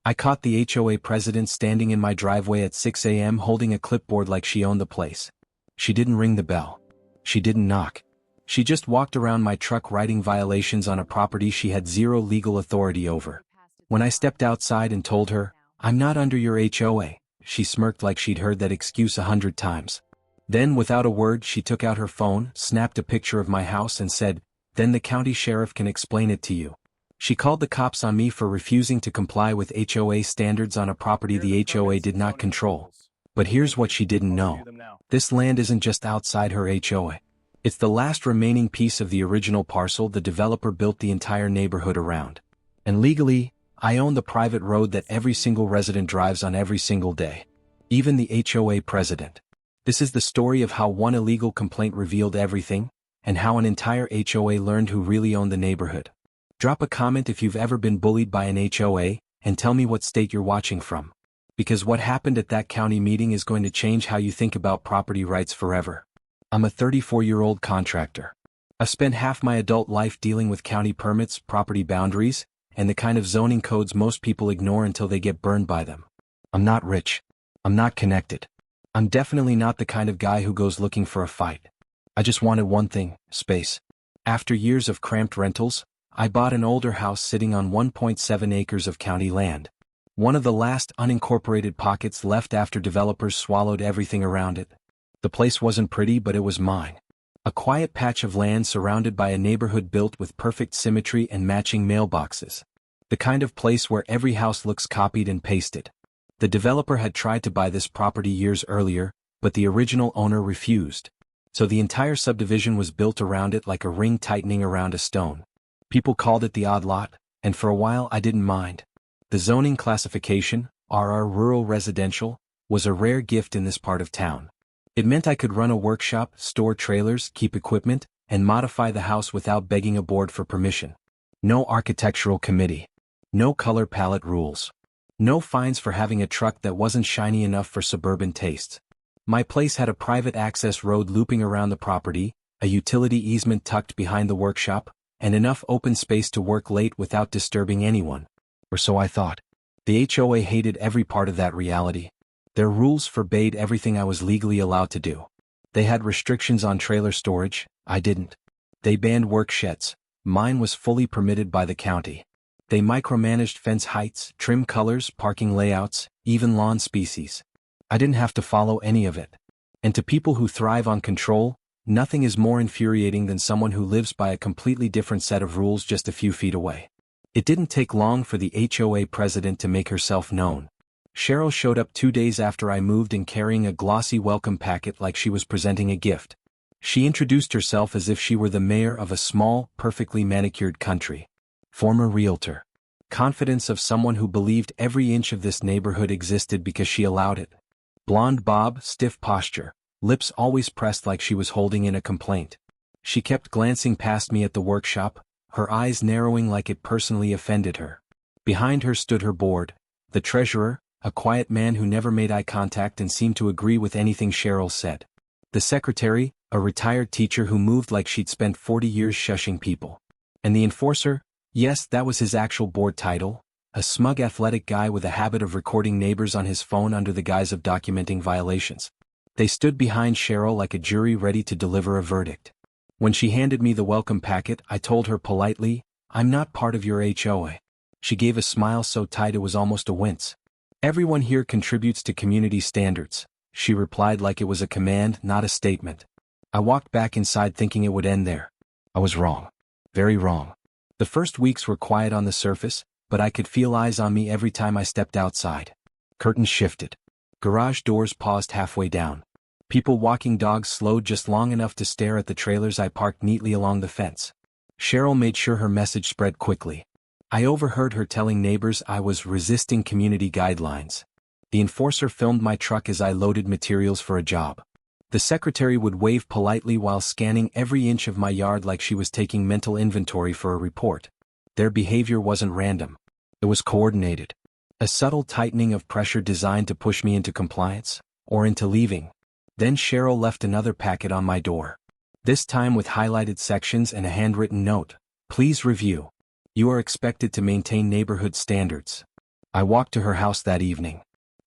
I caught the HOA president standing in my driveway at 6 a.m. holding a clipboard like she owned the place. She didn't ring the bell. She didn't knock. She just walked around my truck writing violations on a property she had zero legal authority over. When I stepped outside and told her, "I'm not under your HOA," she smirked like she'd heard that excuse 100 times. Then, without a word, she took out her phone, snapped a picture of my house and said, "Then the county sheriff can explain it to you." She called the cops on me for refusing to comply with HOA standards on a property the HOA did not control. But here's what she didn't know. This land isn't just outside her HOA. It's the last remaining piece of the original parcel the developer built the entire neighborhood around. And legally, I own the private road that every single resident drives on every single day. Even the HOA president. This is the story of how one illegal complaint revealed everything, and how an entire HOA learned who really owned the neighborhood. Drop a comment if you've ever been bullied by an HOA, and tell me what state you're watching from. Because what happened at that county meeting is going to change how you think about property rights forever. I'm a 34-year-old contractor. I've spent half my adult life dealing with county permits, property boundaries, and the kind of zoning codes most people ignore until they get burned by them. I'm not rich. I'm not connected. I'm definitely not the kind of guy who goes looking for a fight. I just wanted one thing: space. After years of cramped rentals, I bought an older house sitting on 1.7 acres of county land. One of the last unincorporated pockets left after developers swallowed everything around it. The place wasn't pretty, but it was mine. A quiet patch of land surrounded by a neighborhood built with perfect symmetry and matching mailboxes. The kind of place where every house looks copied and pasted. The developer had tried to buy this property years earlier, but the original owner refused. So the entire subdivision was built around it like a ring tightening around a stone. People called it the odd lot, and for a while I didn't mind. The zoning classification, RR Rural Residential, was a rare gift in this part of town. It meant I could run a workshop, store trailers, keep equipment, and modify the house without begging a board for permission. No architectural committee. No color palette rules. No fines for having a truck that wasn't shiny enough for suburban tastes. My place had a private access road looping around the property, a utility easement tucked behind the workshop, and enough open space to work late without disturbing anyone. Or so I thought. The HOA hated every part of that reality. Their rules forbade everything I was legally allowed to do. They had restrictions on trailer storage, I didn't. They banned work sheds, mine was fully permitted by the county. They micromanaged fence heights, trim colors, parking layouts, even lawn species. I didn't have to follow any of it. And to people who thrive on control, nothing is more infuriating than someone who lives by a completely different set of rules just a few feet away. It didn't take long for the HOA president to make herself known. Cheryl showed up 2 days after I moved in carrying a glossy welcome packet like she was presenting a gift. She introduced herself as if she were the mayor of a small, perfectly manicured country. Former realtor. Confidence of someone who believed every inch of this neighborhood existed because she allowed it. Blonde bob, stiff posture. Lips always pressed like she was holding in a complaint. She kept glancing past me at the workshop, her eyes narrowing like it personally offended her. Behind her stood her board, the treasurer, a quiet man who never made eye contact and seemed to agree with anything Cheryl said. The secretary, a retired teacher who moved like she'd spent 40 years shushing people. And the enforcer, yes, that was his actual board title, a smug athletic guy with a habit of recording neighbors on his phone under the guise of documenting violations. They stood behind Cheryl like a jury ready to deliver a verdict. When she handed me the welcome packet, I told her politely, "I'm not part of your HOA." She gave a smile so tight it was almost a wince. "Everyone here contributes to community standards," she replied like it was a command, not a statement. I walked back inside thinking it would end there. I was wrong. Very wrong. The first weeks were quiet on the surface, but I could feel eyes on me every time I stepped outside. Curtains shifted. Garage doors paused halfway down. People walking dogs slowed just long enough to stare at the trailers I parked neatly along the fence. Cheryl made sure her message spread quickly. I overheard her telling neighbors I was resisting community guidelines. The enforcer filmed my truck as I loaded materials for a job. The secretary would wave politely while scanning every inch of my yard like she was taking mental inventory for a report. Their behavior wasn't random. It was coordinated. A subtle tightening of pressure designed to push me into compliance, or into leaving. Then Cheryl left another packet on my door. This time with highlighted sections and a handwritten note. "Please review. You are expected to maintain neighborhood standards." I walked to her house that evening.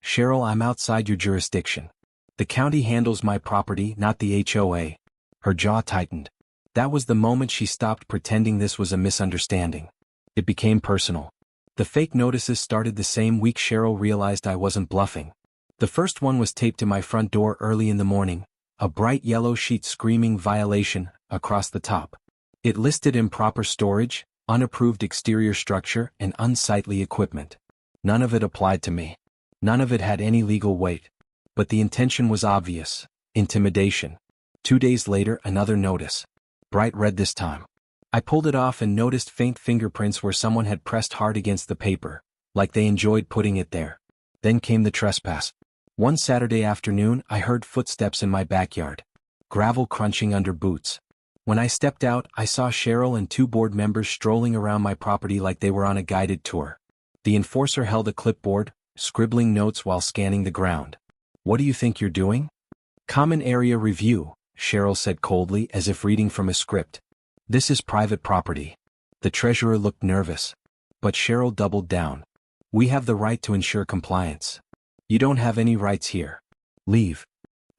Cheryl, I'm outside your jurisdiction. The county handles my property, not the HOA. Her jaw tightened. That was the moment she stopped pretending this was a misunderstanding. It became personal. The fake notices started the same week Cheryl realized I wasn't bluffing. The first one was taped to my front door early in the morning, a bright yellow sheet screaming "violation" across the top. It listed improper storage, unapproved exterior structure, and unsightly equipment. None of it applied to me. None of it had any legal weight. But the intention was obvious: intimidation. 2 days later, another notice. Bright red this time. I pulled it off and noticed faint fingerprints where someone had pressed hard against the paper, like they enjoyed putting it there. Then came the trespass. One Saturday afternoon, I heard footsteps in my backyard. Gravel crunching under boots. When I stepped out, I saw Cheryl and 2 board members strolling around my property like they were on a guided tour. The enforcer held a clipboard, scribbling notes while scanning the ground. "What do you think you're doing?" "Common area review," Cheryl said coldly, as if reading from a script. "This is private property." The treasurer looked nervous. But Cheryl doubled down. "We have the right to ensure compliance. You don't have any rights here. Leave."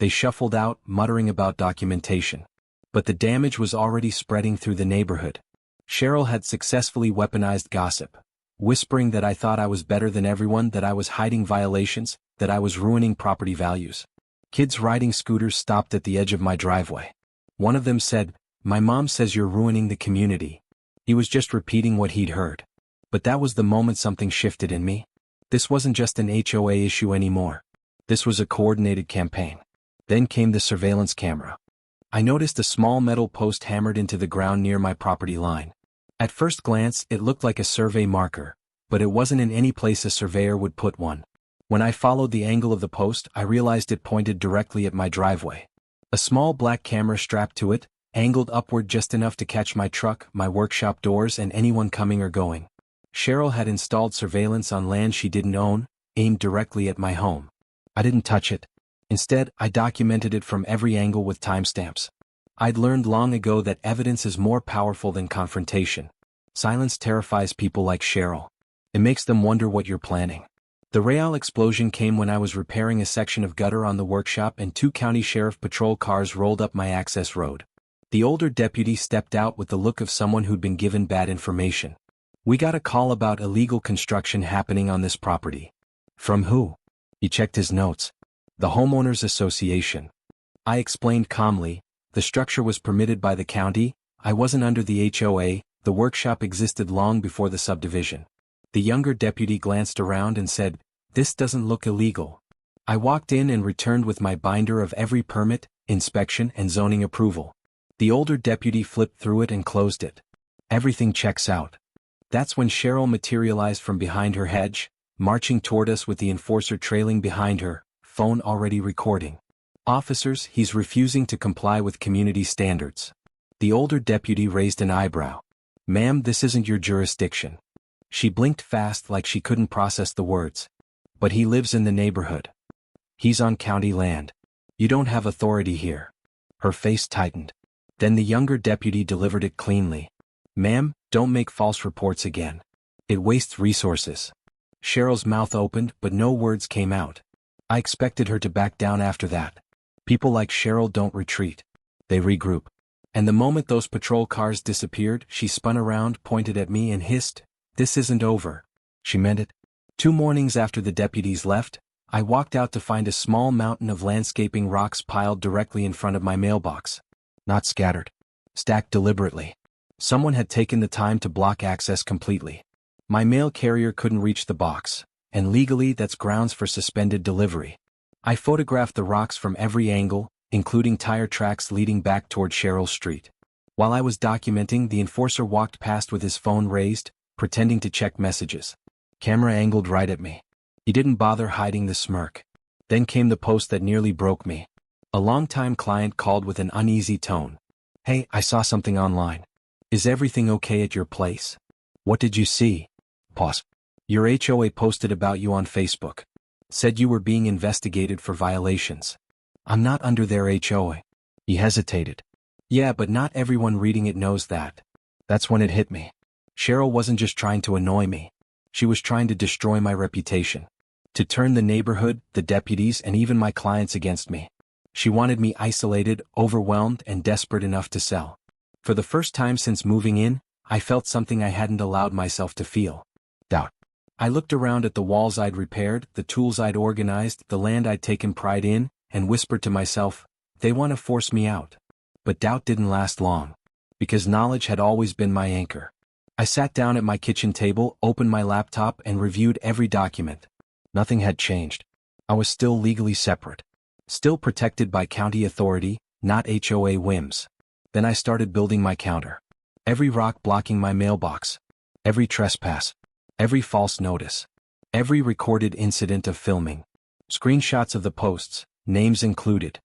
They shuffled out, muttering about documentation. But the damage was already spreading through the neighborhood. Cheryl had successfully weaponized gossip, whispering that I thought I was better than everyone, that I was hiding violations, that I was ruining property values. Kids riding scooters stopped at the edge of my driveway. One of them said, "My mom says you're ruining the community." He was just repeating what he'd heard. But that was the moment something shifted in me. This wasn't just an HOA issue anymore. This was a coordinated campaign. Then came the surveillance camera. I noticed a small metal post hammered into the ground near my property line. At first glance, it looked like a survey marker, but it wasn't in any place a surveyor would put one. When I followed the angle of the post, I realized it pointed directly at my driveway. A small black camera strapped to it, angled upward just enough to catch my truck, my workshop doors, and anyone coming or going. Cheryl had installed surveillance on land she didn't own, aimed directly at my home. I didn't touch it. Instead, I documented it from every angle with timestamps. I'd learned long ago that evidence is more powerful than confrontation. Silence terrifies people like Cheryl. It makes them wonder what you're planning. The real explosion came when I was repairing a section of gutter on the workshop and 2 county sheriff patrol cars rolled up my access road. The older deputy stepped out with the look of someone who'd been given bad information. "We got a call about illegal construction happening on this property." "From who?" He checked his notes. "The Homeowners Association." I explained calmly, the structure was permitted by the county, I wasn't under the HOA, the workshop existed long before the subdivision. The younger deputy glanced around and said, "This doesn't look illegal." I walked in and returned with my binder of every permit, inspection, and zoning approval. The older deputy flipped through it and closed it. "Everything checks out." That's when Cheryl materialized from behind her hedge, marching toward us with the enforcer trailing behind her, phone already recording. "Officers, he's refusing to comply with community standards." The older deputy raised an eyebrow. "Ma'am, this isn't your jurisdiction." She blinked fast like she couldn't process the words. "But he lives in the neighborhood. He's on county land. You don't have authority here." Her face tightened. Then the younger deputy delivered it cleanly. "Ma'am, don't make false reports again. It wastes resources." Cheryl's mouth opened, but no words came out. I expected her to back down after that. People like Cheryl don't retreat. They regroup. And the moment those patrol cars disappeared, she spun around, pointed at me, and hissed, "This isn't over." She meant it. 2 mornings after the deputies left, I walked out to find a small mountain of landscaping rocks piled directly in front of my mailbox. Not scattered. Stacked deliberately. Someone had taken the time to block access completely. My mail carrier couldn't reach the box, and legally that's grounds for suspended delivery. I photographed the rocks from every angle, including tire tracks leading back toward Cheryl Street. While I was documenting, the enforcer walked past with his phone raised, pretending to check messages. Camera angled right at me. He didn't bother hiding the smirk. Then came the post that nearly broke me. A longtime client called with an uneasy tone. "Hey, I saw something online. Is everything okay at your place?" "What did you see?" Pause. "Your HOA posted about you on Facebook. Said you were being investigated for violations." "I'm not under their HOA." He hesitated. "Yeah, but not everyone reading it knows that." That's when it hit me. Cheryl wasn't just trying to annoy me. She was trying to destroy my reputation. To turn the neighborhood, the deputies, and even my clients against me. She wanted me isolated, overwhelmed, and desperate enough to sell. For the first time since moving in, I felt something I hadn't allowed myself to feel. Doubt. I looked around at the walls I'd repaired, the tools I'd organized, the land I'd taken pride in, and whispered to myself, they want to force me out. But doubt didn't last long. Because knowledge had always been my anchor. I sat down at my kitchen table, opened my laptop, and reviewed every document. Nothing had changed. I was still legally separate. Still protected by county authority, not HOA whims. Then I started building my counter. Every rock blocking my mailbox. Every trespass. Every false notice. Every recorded incident of filming. Screenshots of the posts, names included.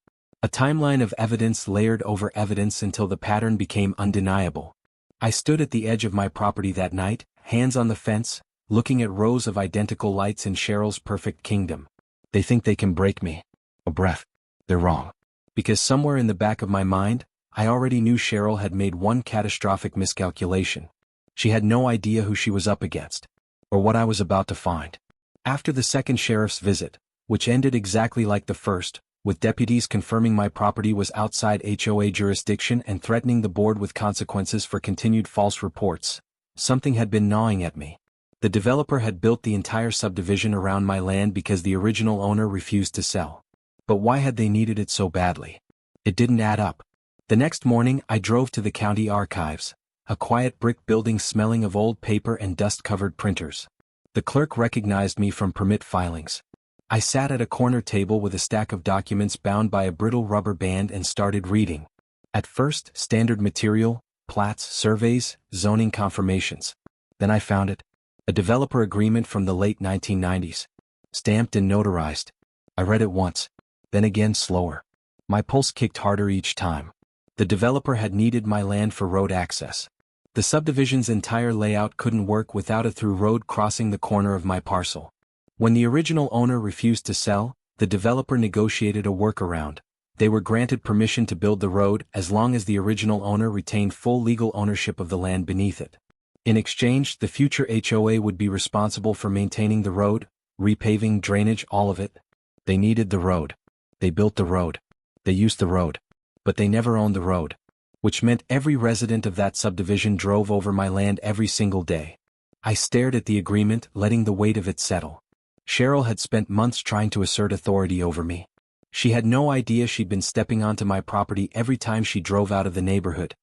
A timeline of evidence layered over evidence until the pattern became undeniable. I stood at the edge of my property that night, hands on the fence, looking at rows of identical lights in Cheryl's perfect kingdom. They think they can break me. A breath. They're wrong. Because somewhere in the back of my mind, I already knew Cheryl had made one catastrophic miscalculation. She had no idea who she was up against. Or what I was about to find. After the second sheriff's visit, which ended exactly like the first, with deputies confirming my property was outside HOA jurisdiction and threatening the board with consequences for continued false reports, something had been gnawing at me. The developer had built the entire subdivision around my land because the original owner refused to sell. But why had they needed it so badly? It didn't add up. The next morning I drove to the county archives, a quiet brick building smelling of old paper and dust-covered printers. The clerk recognized me from permit filings. I sat at a corner table with a stack of documents bound by a brittle rubber band and started reading. At first, standard material, plats, surveys, zoning confirmations. Then I found it. A developer agreement from the late 1990s. Stamped and notarized. I read it once. Then again slower. My pulse kicked harder each time. The developer had needed my land for road access. The subdivision's entire layout couldn't work without a through road crossing the corner of my parcel. When the original owner refused to sell, the developer negotiated a workaround. They were granted permission to build the road as long as the original owner retained full legal ownership of the land beneath it. In exchange, the future HOA would be responsible for maintaining the road, repaving, drainage, all of it. They needed the road. They built the road. They used the road. But they never owned the road. Which meant every resident of that subdivision drove over my land every single day. I stared at the agreement, letting the weight of it settle. Cheryl had spent months trying to assert authority over me. She had no idea she'd been stepping onto my property every time she drove out of the neighborhood.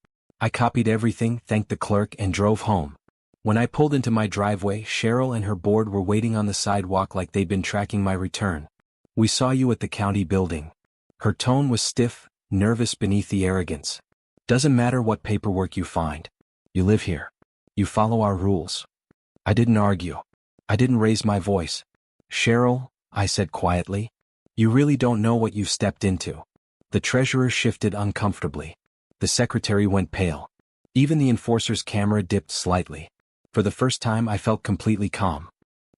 I copied everything, thanked the clerk, and drove home. When I pulled into my driveway, Cheryl and her board were waiting on the sidewalk like they'd been tracking my return. "We saw you at the county building." Her tone was stiff, nervous beneath the arrogance. "Doesn't matter what paperwork you find. You live here. You follow our rules." I didn't argue. I didn't raise my voice. "Cheryl," I said quietly, "you really don't know what you've stepped into." The treasurer shifted uncomfortably. The secretary went pale. Even the enforcer's camera dipped slightly. For the first time I felt completely calm.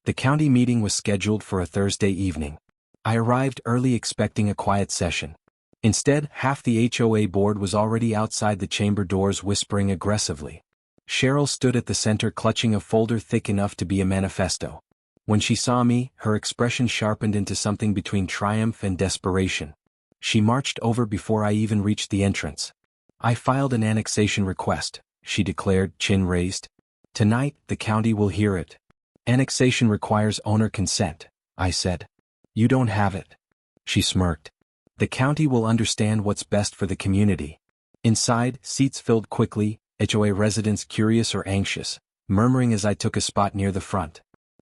The county meeting was scheduled for a Thursday evening. I arrived early expecting a quiet session. Instead, half the HOA board was already outside the chamber doors whispering aggressively. Cheryl stood at the center clutching a folder thick enough to be a manifesto. When she saw me, her expression sharpened into something between triumph and desperation. She marched over before I even reached the entrance. "I filed an annexation request," she declared, chin raised. "Tonight, the county will hear it." "Annexation requires owner consent," I said. "You don't have it." She smirked. "The county will understand what's best for the community." Inside, seats filled quickly, HOA residents curious or anxious, murmuring as I took a spot near the front.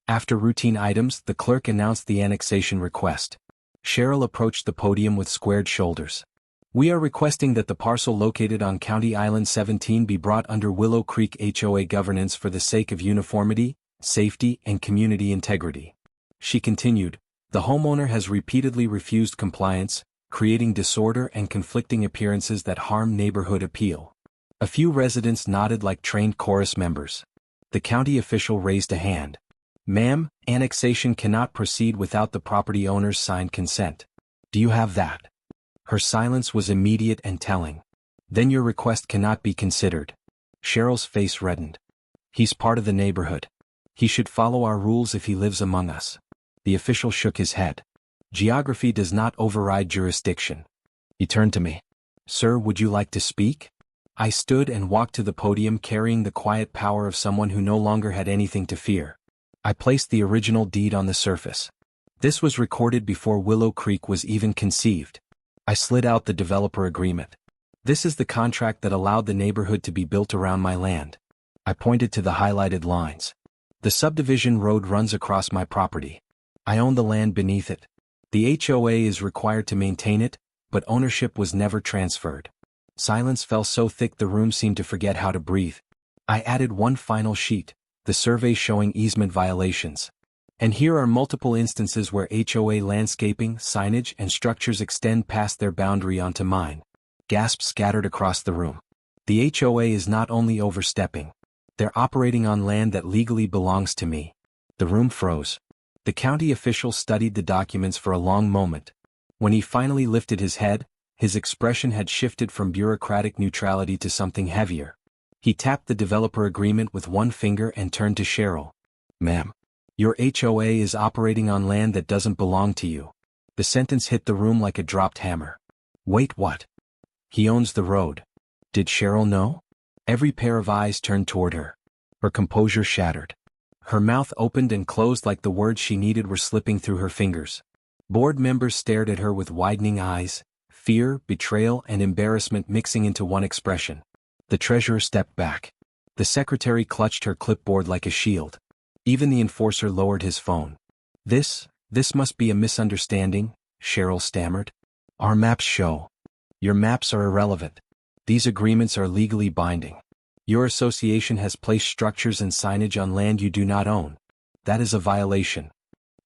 After routine items, the clerk announced the annexation request. Cheryl approached the podium with squared shoulders. "We are requesting that the parcel located on County Island 17 be brought under Willow Creek HOA governance for the sake of uniformity, safety, and community integrity." She continued, "The homeowner has repeatedly refused compliance, creating disorder and conflicting appearances that harm neighborhood appeal." A few residents nodded like trained chorus members. The county official raised a hand. "Ma'am, annexation cannot proceed without the property owner's signed consent. Do you have that?" Her silence was immediate and telling. "Then your request cannot be considered." Cheryl's face reddened. "He's part of the neighborhood. He should follow our rules if he lives among us. The official shook his head. Geography does not override jurisdiction. He turned to me. Sir, would you like to speak? I stood and walked to the podium carrying the quiet power of someone who no longer had anything to fear. I placed the original deed on the surface. This was recorded before Willow Creek was even conceived. I slid out the developer agreement. This is the contract that allowed the neighborhood to be built around my land. I pointed to the highlighted lines. The subdivision road runs across my property. I own the land beneath it. The HOA is required to maintain it, but ownership was never transferred. Silence fell so thick the room seemed to forget how to breathe. I added one final sheet, the survey showing easement violations. And here are multiple instances where HOA landscaping, signage, and structures extend past their boundary onto mine. Gasps scattered across the room. The HOA is not only overstepping. They're operating on land that legally belongs to me. The room froze. The county official studied the documents for a long moment. When he finally lifted his head, his expression had shifted from bureaucratic neutrality to something heavier. He tapped the developer agreement with one finger and turned to Cheryl. Ma'am, your HOA is operating on land that doesn't belong to you. The sentence hit the room like a dropped hammer. Wait, what? He owns the road. Did Cheryl know? Every pair of eyes turned toward her. Her composure shattered. Her mouth opened and closed like the words she needed were slipping through her fingers. Board members stared at her with widening eyes, fear, betrayal, and embarrassment mixing into one expression. The treasurer stepped back. The secretary clutched her clipboard like a shield. Even the enforcer lowered his phone. This must be a misunderstanding, Cheryl stammered. Our maps show. Your maps are irrelevant. These agreements are legally binding. Your association has placed structures and signage on land you do not own. That is a violation.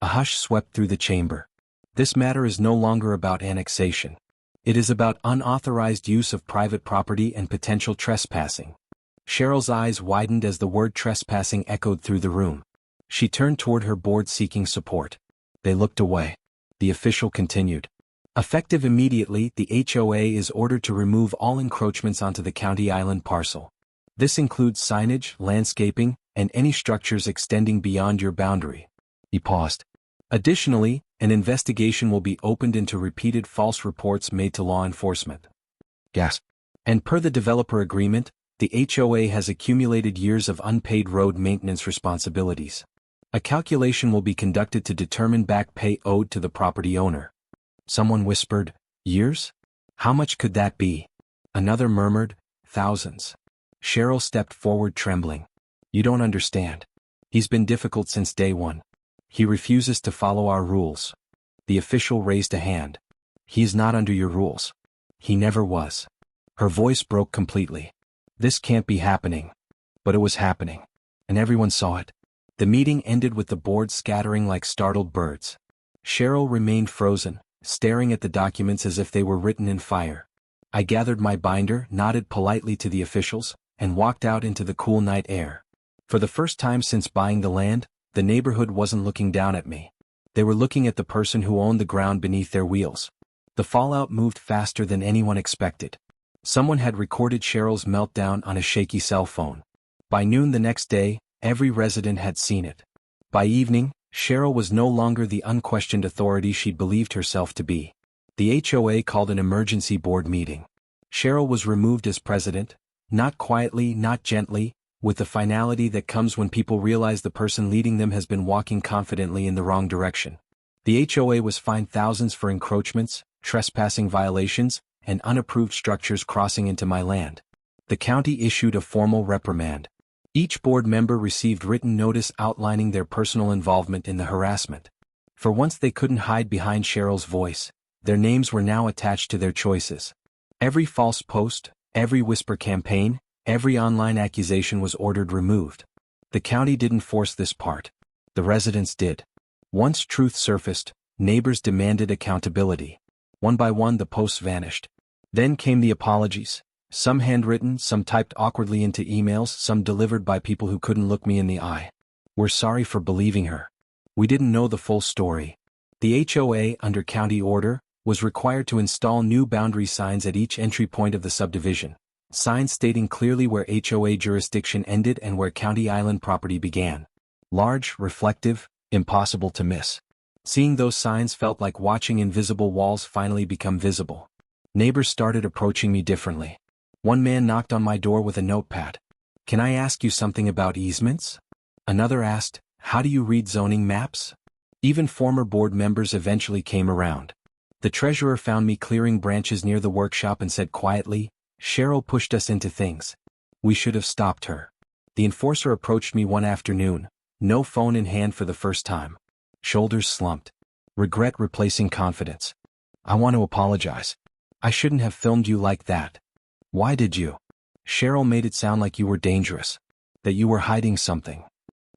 A hush swept through the chamber. This matter is no longer about annexation. It is about unauthorized use of private property and potential trespassing. Cheryl's eyes widened as the word trespassing echoed through the room. She turned toward her board seeking support. They looked away. The official continued. Effective immediately, the HOA is ordered to remove all encroachments onto the county island parcel. This includes signage, landscaping, and any structures extending beyond your boundary. He paused. Additionally, an investigation will be opened into repeated false reports made to law enforcement. Gasp. And per the developer agreement, the HOA has accumulated years of unpaid road maintenance responsibilities. A calculation will be conducted to determine back pay owed to the property owner. Someone whispered, years? How much could that be? Another murmured, thousands. Cheryl stepped forward trembling. You don't understand. He's been difficult since day one. He refuses to follow our rules. The official raised a hand. He is not under your rules. He never was. Her voice broke completely. This can't be happening. But it was happening. And everyone saw it. The meeting ended with the board scattering like startled birds. Cheryl remained frozen, staring at the documents as if they were written in fire. I gathered my binder, nodded politely to the officials, and walked out into the cool night air. For the first time since buying the land, the neighborhood wasn't looking down at me. They were looking at the person who owned the ground beneath their wheels. The fallout moved faster than anyone expected. Someone had recorded Cheryl's meltdown on a shaky cell phone. By noon the next day, every resident had seen it. By evening, Cheryl was no longer the unquestioned authority she'd believed herself to be. The HOA called an emergency board meeting. Cheryl was removed as president, not quietly, not gently, with the finality that comes when people realize the person leading them has been walking confidently in the wrong direction. The HOA was fined thousands for encroachments, trespassing violations, and unapproved structures crossing into my land. The county issued a formal reprimand. Each board member received written notice outlining their personal involvement in the harassment. For once they couldn't hide behind Cheryl's voice, their names were now attached to their choices. Every false post, every whisper campaign, every online accusation was ordered removed. The county didn't force this part. The residents did. Once truth surfaced, neighbors demanded accountability. One by one the posts vanished. Then came the apologies. Some handwritten, some typed awkwardly into emails, some delivered by people who couldn't look me in the eye. We're sorry for believing her. We didn't know the full story. The HOA, under county order, was required to install new boundary signs at each entry point of the subdivision. Signs stating clearly where HOA jurisdiction ended and where county island property began. Large, reflective, impossible to miss. Seeing those signs felt like watching invisible walls finally become visible. Neighbors started approaching me differently. One man knocked on my door with a notepad. "Can I ask you something about easements?" Another asked, "How do you read zoning maps?" Even former board members eventually came around. The treasurer found me clearing branches near the workshop and said quietly, "Cheryl pushed us into things. We should have stopped her." The enforcer approached me one afternoon, no phone in hand for the first time. Shoulders slumped. Regret replacing confidence. "I want to apologize. I shouldn't have filmed you like that." "Why did you?" "Cheryl made it sound like you were dangerous. That you were hiding something."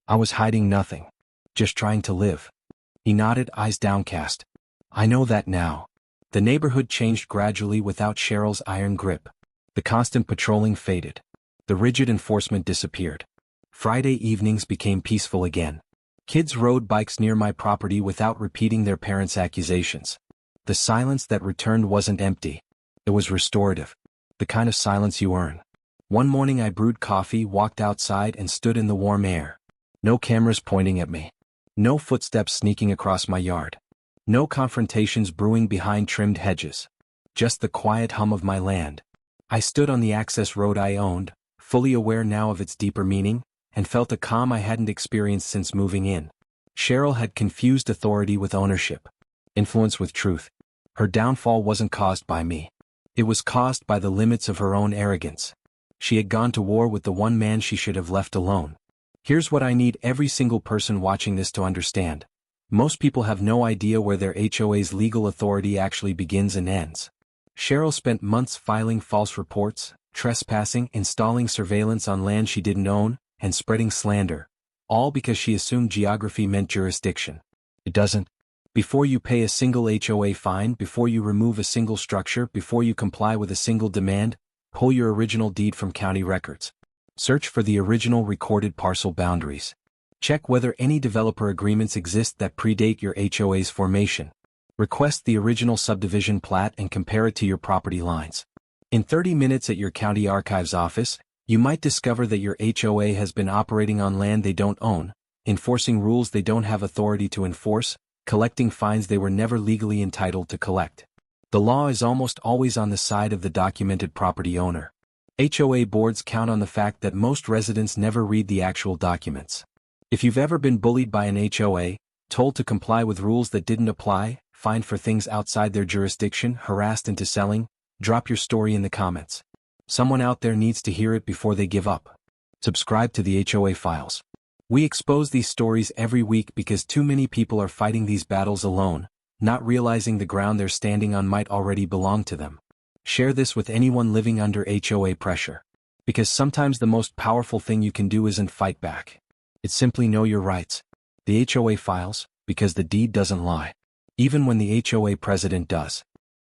"I was hiding nothing. Just trying to live." He nodded, eyes downcast. "I know that now." The neighborhood changed gradually without Cheryl's iron grip. The constant patrolling faded. The rigid enforcement disappeared. Friday evenings became peaceful again. Kids rode bikes near my property without repeating their parents' accusations. The silence that returned wasn't empty. It was restorative. The kind of silence you earn. One morning I brewed coffee, walked outside and stood in the warm air. No cameras pointing at me. No footsteps sneaking across my yard. No confrontations brewing behind trimmed hedges. Just the quiet hum of my land. I stood on the access road I owned, fully aware now of its deeper meaning, and felt a calm I hadn't experienced since moving in. Cheryl had confused authority with ownership, influence with truth. Her downfall wasn't caused by me. It was caused by the limits of her own arrogance. She had gone to war with the one man she should have left alone. Here's what I need every single person watching this to understand. Most people have no idea where their HOA's legal authority actually begins and ends. Cheryl spent months filing false reports, trespassing, installing surveillance on land she didn't own, and spreading slander, all because she assumed geography meant jurisdiction. It doesn't. Before you pay a single HOA fine, before you remove a single structure, before you comply with a single demand, pull your original deed from county records. Search for the original recorded parcel boundaries. Check whether any developer agreements exist that predate your HOA's formation. Request the original subdivision plat and compare it to your property lines. In 30 minutes at your county archives office, you might discover that your HOA has been operating on land they don't own, enforcing rules they don't have authority to enforce, collecting fines they were never legally entitled to collect. The law is almost always on the side of the documented property owner. HOA boards count on the fact that most residents never read the actual documents. If you've ever been bullied by an HOA, told to comply with rules that didn't apply, fined for things outside their jurisdiction, harassed into selling, drop your story in the comments. Someone out there needs to hear it before they give up. Subscribe to the HOA Files. We expose these stories every week because too many people are fighting these battles alone, not realizing the ground they're standing on might already belong to them. Share this with anyone living under HOA pressure. Because sometimes the most powerful thing you can do isn't fight back. It's simply know your rights. The HOA Files, because the deed doesn't lie. Even when the HOA president does.